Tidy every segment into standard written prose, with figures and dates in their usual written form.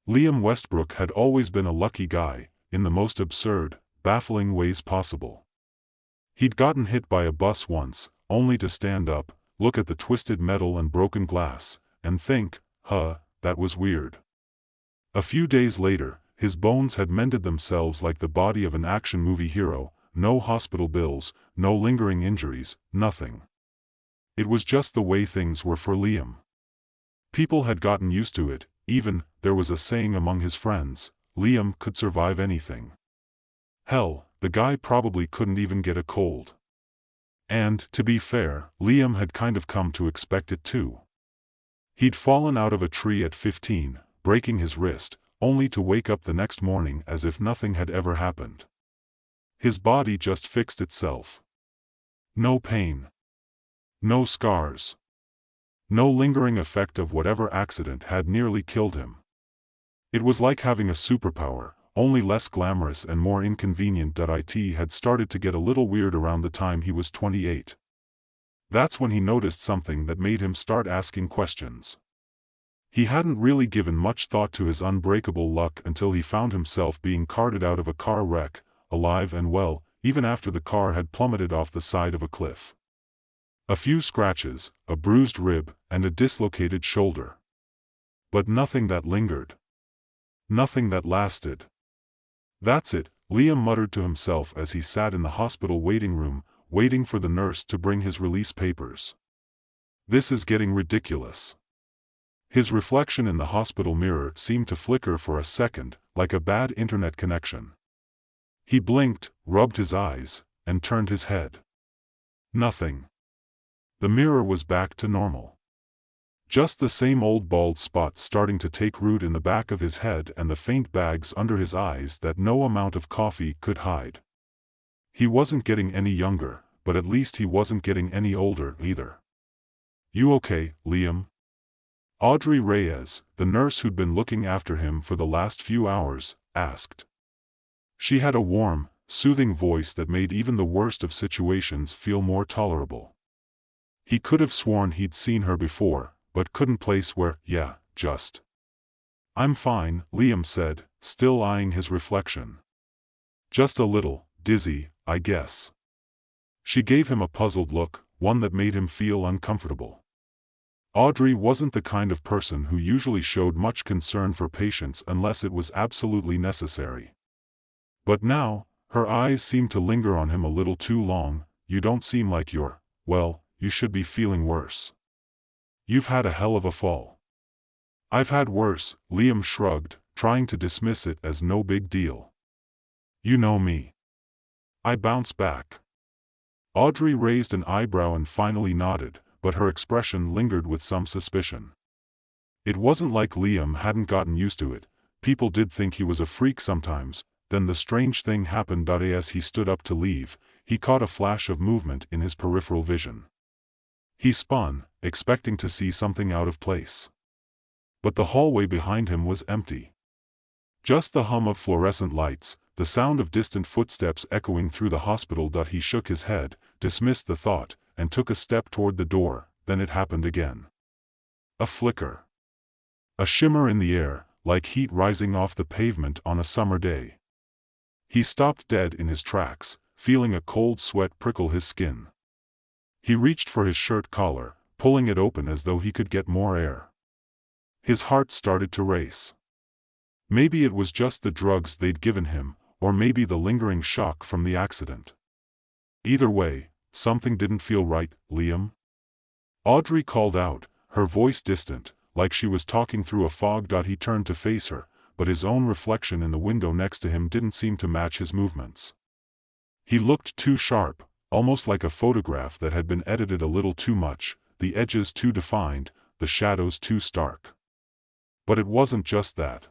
Liam Westbrook had always been a lucky guy, in the most absurd, baffling ways possible. He'd gotten hit by a bus once, only to stand up, look at the twisted metal and broken glass, and think, that was weird. A few days later, his bones had mended themselves like the body of an action movie hero, no hospital bills, no lingering injuries, nothing. It was just the way things were for Liam. People had gotten used to it, even, there was a saying among his friends, Liam could survive anything. Hell, the guy probably couldn't even get a cold. And, to be fair, Liam had kind of come to expect it too. He'd fallen out of a tree at 15, breaking his wrist, only to wake up the next morning as if nothing had ever happened. His body just fixed itself. No pain. No scars. No lingering effect of whatever accident had nearly killed him. It was like having a superpower, only less glamorous and more inconvenient. It had started to get a little weird around the time he was 28. That's when he noticed something that made him start asking questions. He hadn't really given much thought to his unbreakable luck until he found himself being carted out of a car wreck, alive and well, even after the car had plummeted off the side of a cliff. A few scratches, a bruised rib, and a dislocated shoulder. But nothing that lingered. Nothing that lasted. That's it, Liam muttered to himself as he sat in the hospital waiting room, waiting for the nurse to bring his release papers. This is getting ridiculous. His reflection in the hospital mirror seemed to flicker for a second, like a bad internet connection. He blinked, rubbed his eyes, and turned his head. Nothing. The mirror was back to normal. Just the same old bald spot starting to take root in the back of his head and the faint bags under his eyes that no amount of coffee could hide. He wasn't getting any younger, but at least he wasn't getting any older either. "You okay, Liam?" Audrey Reyes, the nurse who'd been looking after him for the last few hours, asked. She had a warm, soothing voice that made even the worst of situations feel more tolerable. He could have sworn he'd seen her before, but couldn't place where. Just. "I'm fine," Liam said, still eyeing his reflection. "Just a little dizzy, I guess." She gave him a puzzled look, one that made him feel uncomfortable. Audrey wasn't the kind of person who usually showed much concern for patients unless it was absolutely necessary. But now, her eyes seemed to linger on him a little too long. "You don't seem like you're, well, you should be feeling worse. You've had a hell of a fall." "I've had worse," Liam shrugged, trying to dismiss it as no big deal. "You know me." I bounce back. Audrey raised an eyebrow and finally nodded, but her expression lingered with some suspicion. It wasn't like Liam hadn't gotten used to it. People did think he was a freak sometimes. Then the strange thing happened. As he stood up to leave, he caught a flash of movement in his peripheral vision. He spun, expecting to see something out of place. But the hallway behind him was empty. Just the hum of fluorescent lights, the sound of distant footsteps echoing through the hospital. He shook his head, dismissed the thought, and took a step toward the door. Then it happened again. A flicker. A shimmer in the air, like heat rising off the pavement on a summer day. He stopped dead in his tracks, feeling a cold sweat prickle his skin. He reached for his shirt collar, pulling it open as though he could get more air. His heart started to race. Maybe it was just the drugs they'd given him, or maybe the lingering shock from the accident. Either way, something didn't feel right. "Liam?" Audrey called out, her voice distant, like she was talking through a fog. He turned to face her, but his own reflection in the window next to him didn't seem to match his movements. He looked too sharp, almost like a photograph that had been edited a little too much, the edges too defined, the shadows too stark. But it wasn't just that.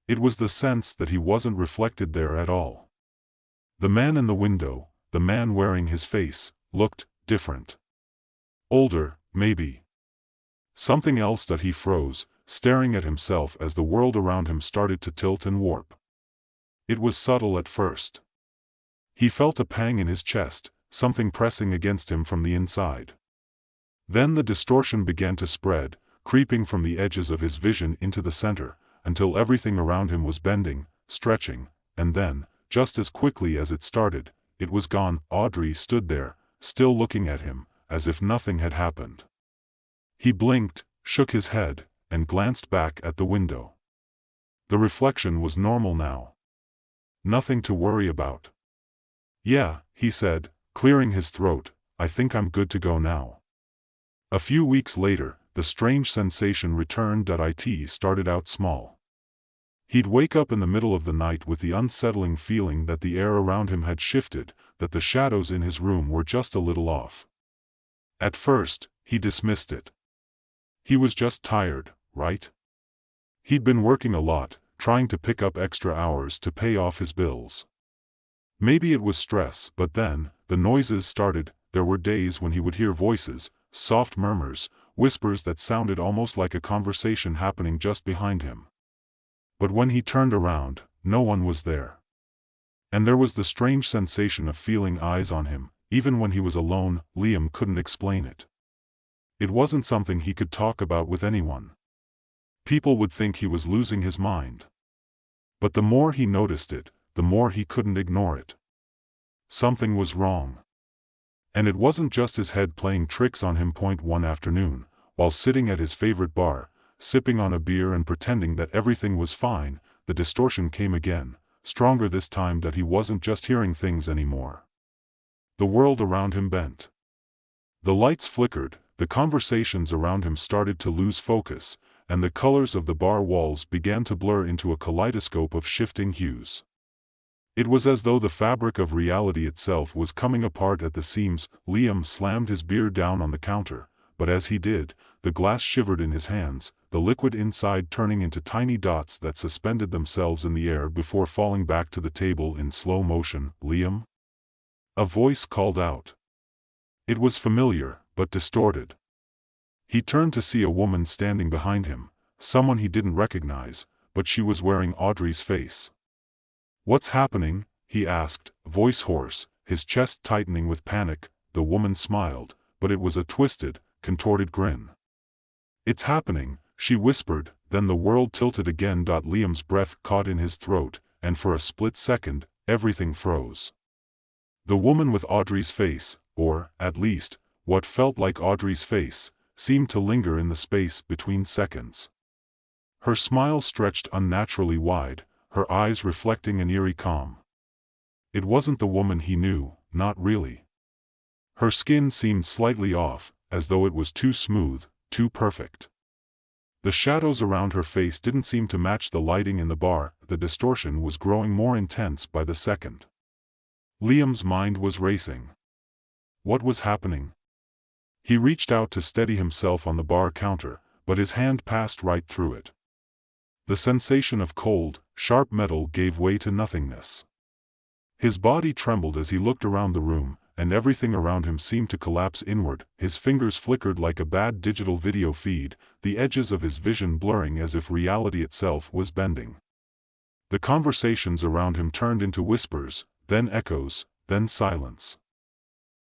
It was the sense that he wasn't reflected there at all. The man in the window, the man wearing his face, looked different. Older, maybe. Something else. He froze, staring at himself as the world around him started to tilt and warp. It was subtle at first. He felt a pang in his chest, something pressing against him from the inside. Then the distortion began to spread, creeping from the edges of his vision into the center, until everything around him was bending, stretching, and then, just as quickly as it started, it was gone. Audrey stood there, still looking at him, as if nothing had happened. He blinked, shook his head, and glanced back at the window. The reflection was normal now. Nothing to worry about. "Yeah," he said, clearing his throat, "I think I'm good to go now." A few weeks later, the strange sensation returned. It started out small. He'd wake up in the middle of the night with the unsettling feeling that the air around him had shifted, that the shadows in his room were just a little off. At first, he dismissed it. He was just tired, right? He'd been working a lot, trying to pick up extra hours to pay off his bills. Maybe it was stress, but then, the noises started. There were days when he would hear voices, soft murmurs, whispers that sounded almost like a conversation happening just behind him. But when he turned around, no one was there. And there was the strange sensation of feeling eyes on him, even when he was alone. Liam couldn't explain it. It wasn't something he could talk about with anyone. People would think he was losing his mind. But the more he noticed it, the more he couldn't ignore it. Something was wrong. And it wasn't just his head playing tricks on him. One afternoon, while sitting at his favorite bar, sipping on a beer and pretending that everything was fine, the distortion came again, stronger this time. That he wasn't just hearing things anymore. The world around him bent. The lights flickered, the conversations around him started to lose focus, and the colors of the bar walls began to blur into a kaleidoscope of shifting hues. It was as though the fabric of reality itself was coming apart at the seams. Liam slammed his beer down on the counter, but as he did, the glass shivered in his hands, the liquid inside turning into tiny dots that suspended themselves in the air before falling back to the table in slow motion. "Liam?" A voice called out. It was familiar, but distorted. He turned to see a woman standing behind him, someone he didn't recognize, but she was wearing Audrey's face. "What's happening?" he asked, voice hoarse, his chest tightening with panic. The woman smiled, but it was a twisted, contorted grin. "It's happening," she whispered, then the world tilted again. Liam's breath caught in his throat, and for a split second, everything froze. The woman with Audrey's face, or, at least, what felt like Audrey's face, seemed to linger in the space between seconds. Her smile stretched unnaturally wide, her eyes reflecting an eerie calm. It wasn't the woman he knew, not really. Her skin seemed slightly off, as though it was too smooth, too perfect. The shadows around her face didn't seem to match the lighting in the bar. The distortion was growing more intense by the second. Liam's mind was racing. What was happening? He reached out to steady himself on the bar counter, but his hand passed right through it. The sensation of cold, sharp metal gave way to nothingness. His body trembled as he looked around the room, and everything around him seemed to collapse inward. His fingers flickered like a bad digital video feed, the edges of his vision blurring as if reality itself was bending. The conversations around him turned into whispers, then echoes, then silence.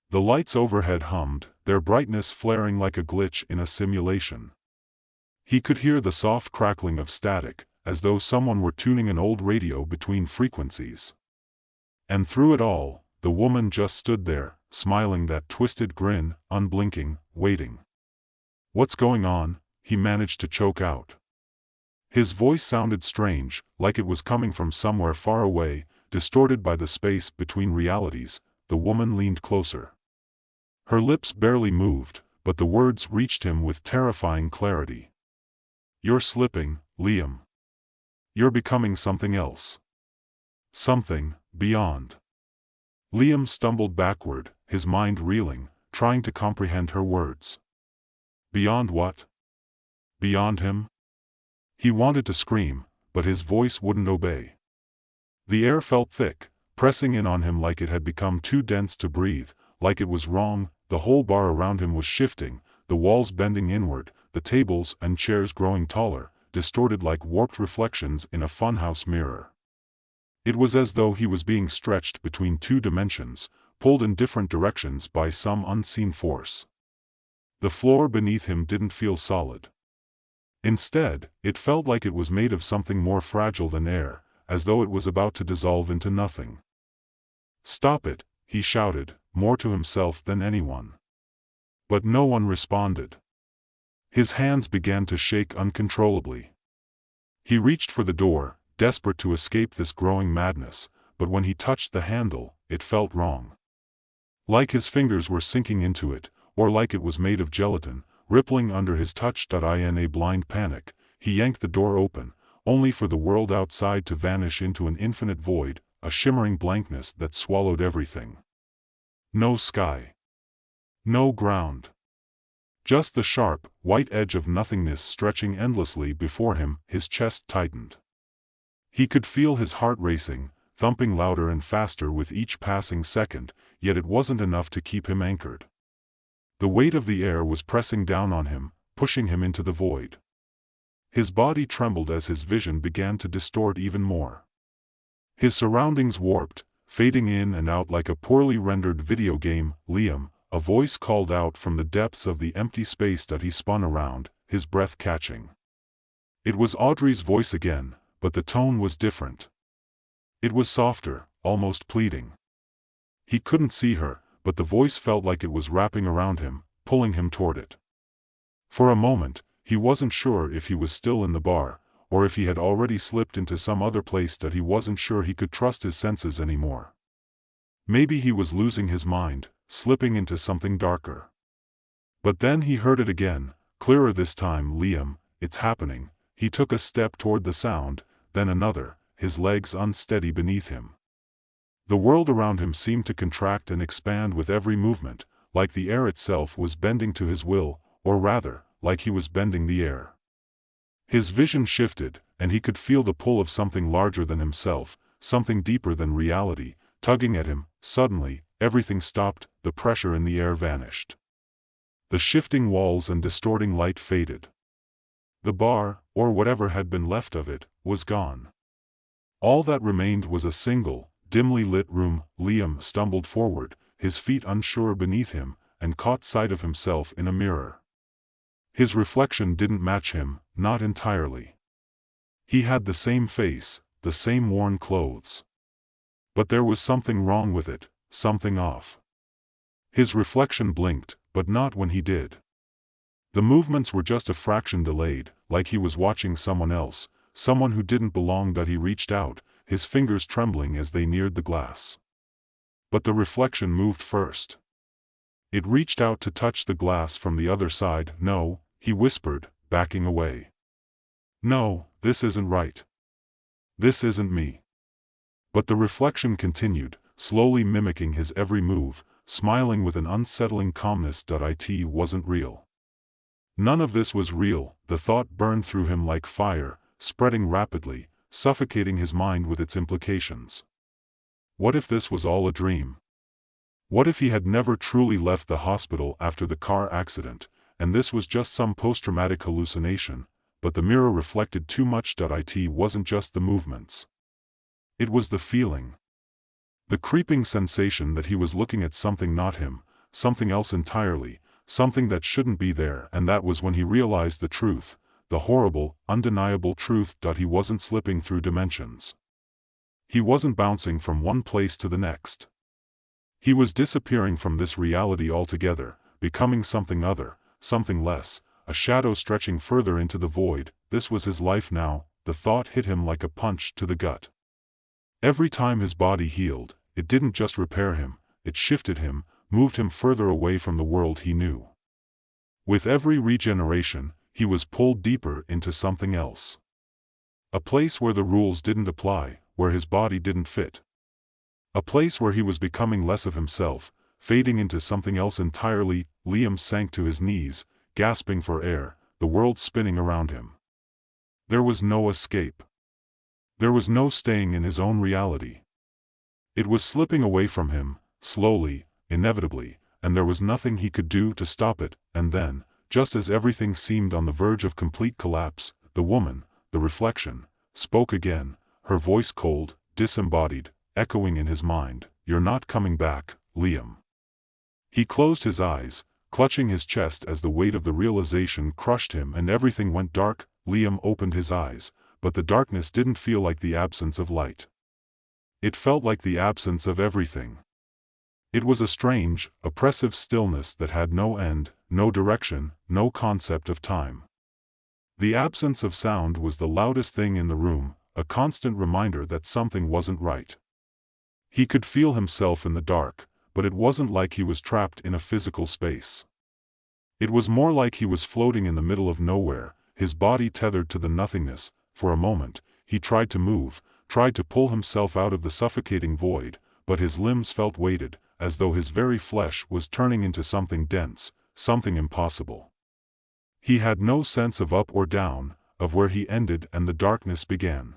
The lights overhead hummed, their brightness flaring like a glitch in a simulation. He could hear the soft crackling of static, as though someone were tuning an old radio between frequencies. And through it all, the woman just stood there, smiling that twisted grin, unblinking, waiting. "What's going on?" he managed to choke out. His voice sounded strange, like it was coming from somewhere far away, distorted by the space between realities. The woman leaned closer. Her lips barely moved, but the words reached him with terrifying clarity. "You're slipping, Liam. You're becoming something else. Something beyond." Liam stumbled backward, his mind reeling, trying to comprehend her words. Beyond what? Beyond him? He wanted to scream, but his voice wouldn't obey. The air felt thick, pressing in on him like it had become too dense to breathe, like it was wrong. The whole bar around him was shifting, the walls bending inward, the tables and chairs growing taller, distorted like warped reflections in a funhouse mirror. It was as though he was being stretched between two dimensions, pulled in different directions by some unseen force. The floor beneath him didn't feel solid. Instead, it felt like it was made of something more fragile than air, as though it was about to dissolve into nothing. "Stop it," he shouted, more to himself than anyone. But no one responded. His hands began to shake uncontrollably. He reached for the door, desperate to escape this growing madness, but when he touched the handle, it felt wrong. Like his fingers were sinking into it, or like it was made of gelatin, rippling under his touch. In a blind panic, he yanked the door open, only for the world outside to vanish into an infinite void, a shimmering blankness that swallowed everything. No sky. No ground. Just the sharp, white edge of nothingness stretching endlessly before him. His chest tightened. He could feel his heart racing, thumping louder and faster with each passing second, yet it wasn't enough to keep him anchored. The weight of the air was pressing down on him, pushing him into the void. His body trembled as his vision began to distort even more. His surroundings warped, fading in and out like a poorly rendered video game. "Liam," a voice called out from the depths of the empty space that he spun around, his breath catching. It was Audrey's voice again, but the tone was different. It was softer, almost pleading. He couldn't see her, but the voice felt like it was wrapping around him, pulling him toward it. For a moment, he wasn't sure if he was still in the bar, or if he had already slipped into some other place that he wasn't sure he could trust his senses anymore. Maybe he was losing his mind, slipping into something darker. But then he heard it again, clearer this time. "Liam, it's happening." He took a step toward the sound, then another, his legs unsteady beneath him. The world around him seemed to contract and expand with every movement, like the air itself was bending to his will, or rather, like he was bending the air. His vision shifted, and he could feel the pull of something larger than himself, something deeper than reality, tugging at him. Suddenly, everything stopped, the pressure in the air vanished. The shifting walls and distorting light faded. The bar, or whatever had been left of it, was gone. All that remained was a single, dimly lit room. Liam stumbled forward, his feet unsure beneath him, and caught sight of himself in a mirror. His reflection didn't match him, not entirely. He had the same face, the same worn clothes. But there was something wrong with it, something off. His reflection blinked, but not when he did. The movements were just a fraction delayed, like he was watching someone else, someone who didn't belong. He reached out, his fingers trembling as they neared the glass. But the reflection moved first. It reached out to touch the glass from the other side. "No," he whispered, backing away. "No, this isn't right. This isn't me." But the reflection continued, slowly mimicking his every move, smiling with an unsettling calmness. It wasn't real. None of this was real. The thought burned through him like fire, spreading rapidly, suffocating his mind with its implications. What if this was all a dream? What if he had never truly left the hospital after the car accident, and this was just some post-traumatic hallucination? But the mirror reflected too much. It wasn't just the movements. It was the feeling. The creeping sensation that he was looking at something not him, something else entirely, something that shouldn't be there. And that was when he realized the truth, the horrible, undeniable truth. He wasn't slipping through dimensions. He wasn't bouncing from one place to the next. He was disappearing from this reality altogether, becoming something other, something less, a shadow stretching further into the void. This was his life now. The thought hit him like a punch to the gut. Every time his body healed, it didn't just repair him, it shifted him, moved him further away from the world he knew. With every regeneration, he was pulled deeper into something else. A place where the rules didn't apply, where his body didn't fit. A place where he was becoming less of himself, fading into something else entirely. Liam sank to his knees, gasping for air, the world spinning around him. There was no escape. There was no staying in his own reality. It was slipping away from him, slowly, inevitably, and there was nothing he could do to stop it. And then, just as everything seemed on the verge of complete collapse, the woman, the reflection, spoke again, her voice cold, disembodied, echoing in his mind. "You're not coming back, Liam." He closed his eyes, clutching his chest as the weight of the realization crushed him, and everything went dark. Liam opened his eyes, but the darkness didn't feel like the absence of light. It felt like the absence of everything. It was a strange, oppressive stillness that had no end, no direction, no concept of time. The absence of sound was the loudest thing in the room, a constant reminder that something wasn't right. He could feel himself in the dark, but it wasn't like he was trapped in a physical space. It was more like he was floating in the middle of nowhere, his body tethered to the nothingness. For a moment, he tried to move, tried to pull himself out of the suffocating void, but his limbs felt weighted, as though his very flesh was turning into something dense, something impossible. He had no sense of up or down, of where he ended and the darkness began.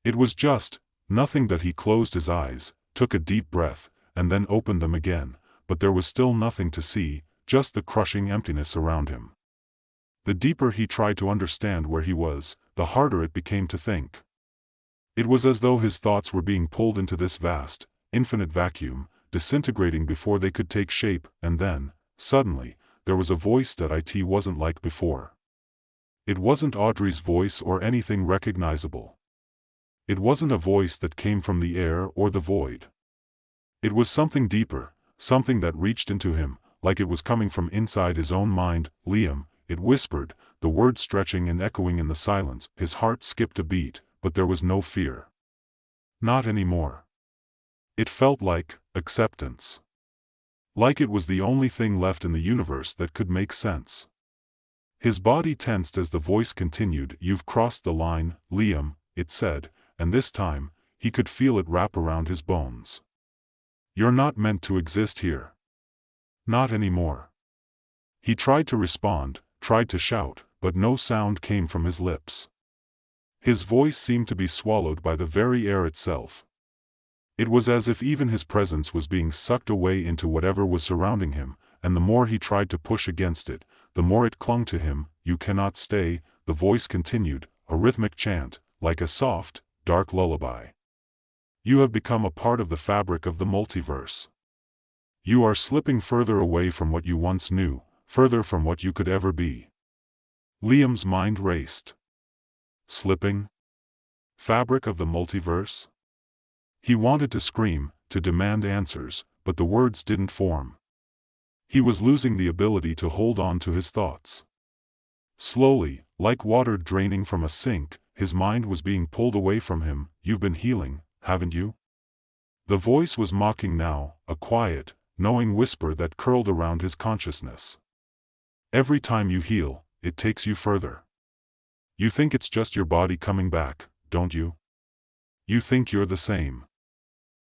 It was just nothing. That he closed his eyes, took a deep breath, and then opened them again, but there was still nothing to see, just the crushing emptiness around him. The deeper he tried to understand where he was, the harder it became to think. It was as though his thoughts were being pulled into this vast, infinite vacuum, disintegrating before they could take shape, and then, suddenly, there was a voice that it wasn't like before. It wasn't Audrey's voice or anything recognizable. It wasn't a voice that came from the air or the void. It was something deeper, something that reached into him, like it was coming from inside his own mind. Liam, it whispered, the words stretching and echoing in the silence. His heart skipped a beat, but there was no fear. Not anymore. It felt like acceptance. Like it was the only thing left in the universe that could make sense. His body tensed as the voice continued. You've crossed the line, Liam, it said, and this time, he could feel it wrap around his bones. You're not meant to exist here. Not anymore. He tried to respond, tried to shout, but no sound came from his lips. His voice seemed to be swallowed by the very air itself. It was as if even his presence was being sucked away into whatever was surrounding him, and the more he tried to push against it, the more it clung to him. You cannot stay, the voice continued, a rhythmic chant, like a soft, dark lullaby. You have become a part of the fabric of the multiverse. You are slipping further away from what you once knew, further from what you could ever be. Liam's mind raced. Slipping? Fabric of the multiverse? He wanted to scream, to demand answers, but the words didn't form. He was losing the ability to hold on to his thoughts. Slowly, like water draining from a sink, his mind was being pulled away from him. You've been healing, haven't you? The voice was mocking now, a quiet, knowing whisper that curled around his consciousness. Every time you heal, it takes you further. You think it's just your body coming back, don't you? You think you're the same.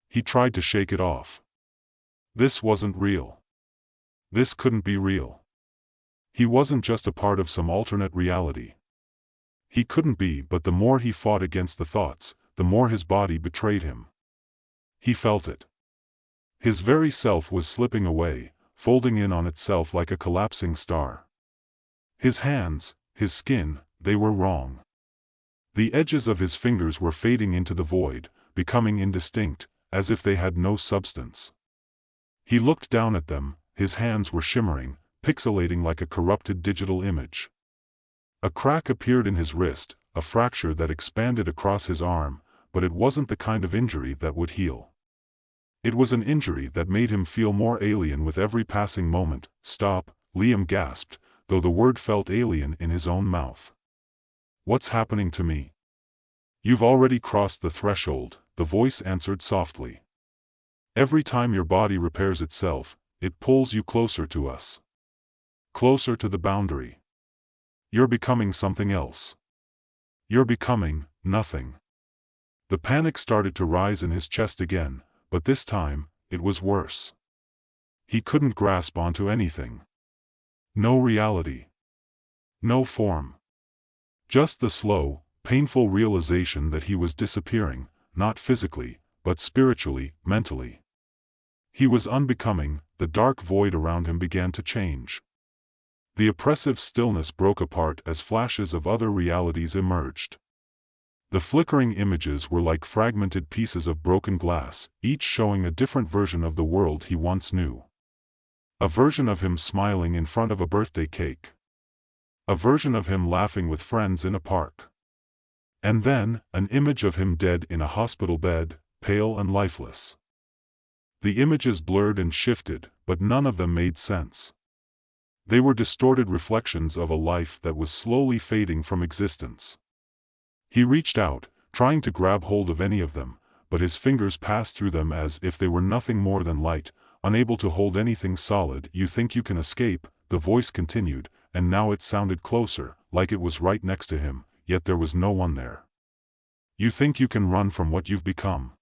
He tried to shake it off. This wasn't real. This couldn't be real. He wasn't just a part of some alternate reality. He couldn't be, but the more he fought against the thoughts, the more his body betrayed him. He felt it. His very self was slipping away, folding in on itself like a collapsing star. His hands, his skin, they were wrong. The edges of his fingers were fading into the void, becoming indistinct, as if they had no substance. He looked down at them, his hands were shimmering, pixelating like a corrupted digital image. A crack appeared in his wrist, a fracture that expanded across his arm, but it wasn't the kind of injury that would heal. It was an injury that made him feel more alien with every passing moment. Stop, Liam gasped, though the word felt alien in his own mouth. What's happening to me? You've already crossed the threshold, the voice answered softly. Every time your body repairs itself, it pulls you closer to us. Closer to the boundary. You're becoming something else. You're becoming nothing. The panic started to rise in his chest again, but this time, it was worse. He couldn't grasp onto anything. No reality. No form. Just the slow, painful realization that he was disappearing, not physically, but spiritually, mentally. He was unbecoming. The dark void around him began to change. The oppressive stillness broke apart as flashes of other realities emerged. The flickering images were like fragmented pieces of broken glass, each showing a different version of the world he once knew. A version of him smiling in front of a birthday cake. A version of him laughing with friends in a park. And then, an image of him dead in a hospital bed, pale and lifeless. The images blurred and shifted, but none of them made sense. They were distorted reflections of a life that was slowly fading from existence. He reached out, trying to grab hold of any of them, but his fingers passed through them as if they were nothing more than light, unable to hold anything solid. You think you can escape, the voice continued, and now it sounded closer, like it was right next to him, yet there was no one there. You think you can run from what you've become.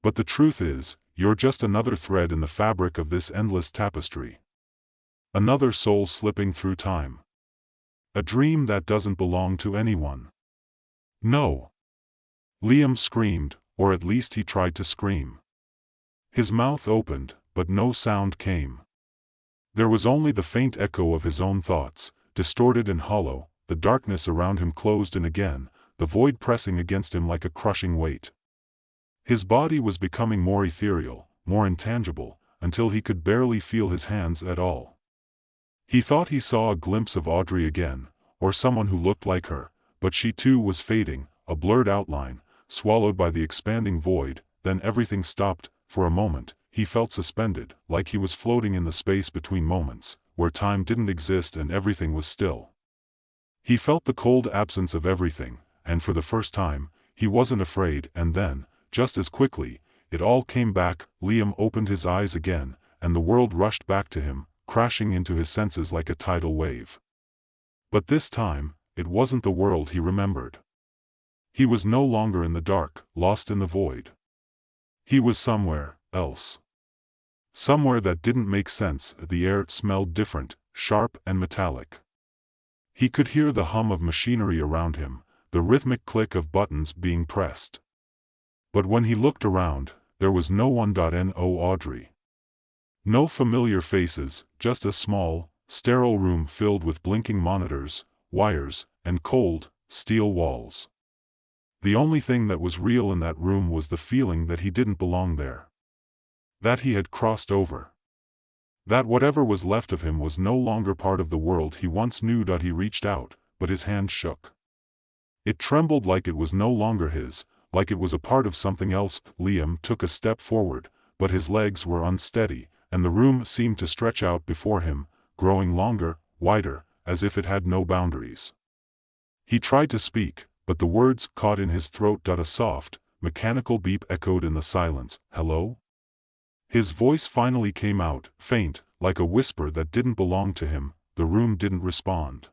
But the truth is, you're just another thread in the fabric of this endless tapestry. Another soul slipping through time. A dream that doesn't belong to anyone. No. Liam screamed, or at least he tried to scream. His mouth opened, but no sound came. There was only the faint echo of his own thoughts, distorted and hollow. The darkness around him closed in again, the void pressing against him like a crushing weight. His body was becoming more ethereal, more intangible, until he could barely feel his hands at all. He thought he saw a glimpse of Audrey again, or someone who looked like her, but she too was fading, a blurred outline, swallowed by the expanding void. Then everything stopped. For a moment, he felt suspended, like he was floating in the space between moments, where time didn't exist and everything was still. He felt the cold absence of everything, and for the first time, he wasn't afraid. And then, just as quickly, it all came back. Liam opened his eyes again, and the world rushed back to him, crashing into his senses like a tidal wave. But this time, it wasn't the world he remembered. He was no longer in the dark, lost in the void. He was somewhere else. Somewhere that didn't make sense. The air smelled different, sharp and metallic. He could hear the hum of machinery around him, the rhythmic click of buttons being pressed. But when he looked around, there was no one. No Audrey. No familiar faces, just a small, sterile room filled with blinking monitors, wires, and cold, steel walls. The only thing that was real in that room was the feeling that he didn't belong there. That he had crossed over. That whatever was left of him was no longer part of the world he once knew. He reached out, but his hand shook. It trembled like it was no longer his, like it was a part of something else. Liam took a step forward, but his legs were unsteady, and the room seemed to stretch out before him, growing longer, wider, as if it had no boundaries. He tried to speak, but the words caught in his throat. A soft, mechanical beep echoed in the silence. Hello? His voice finally came out, faint, like a whisper that didn't belong to him. The room didn't respond.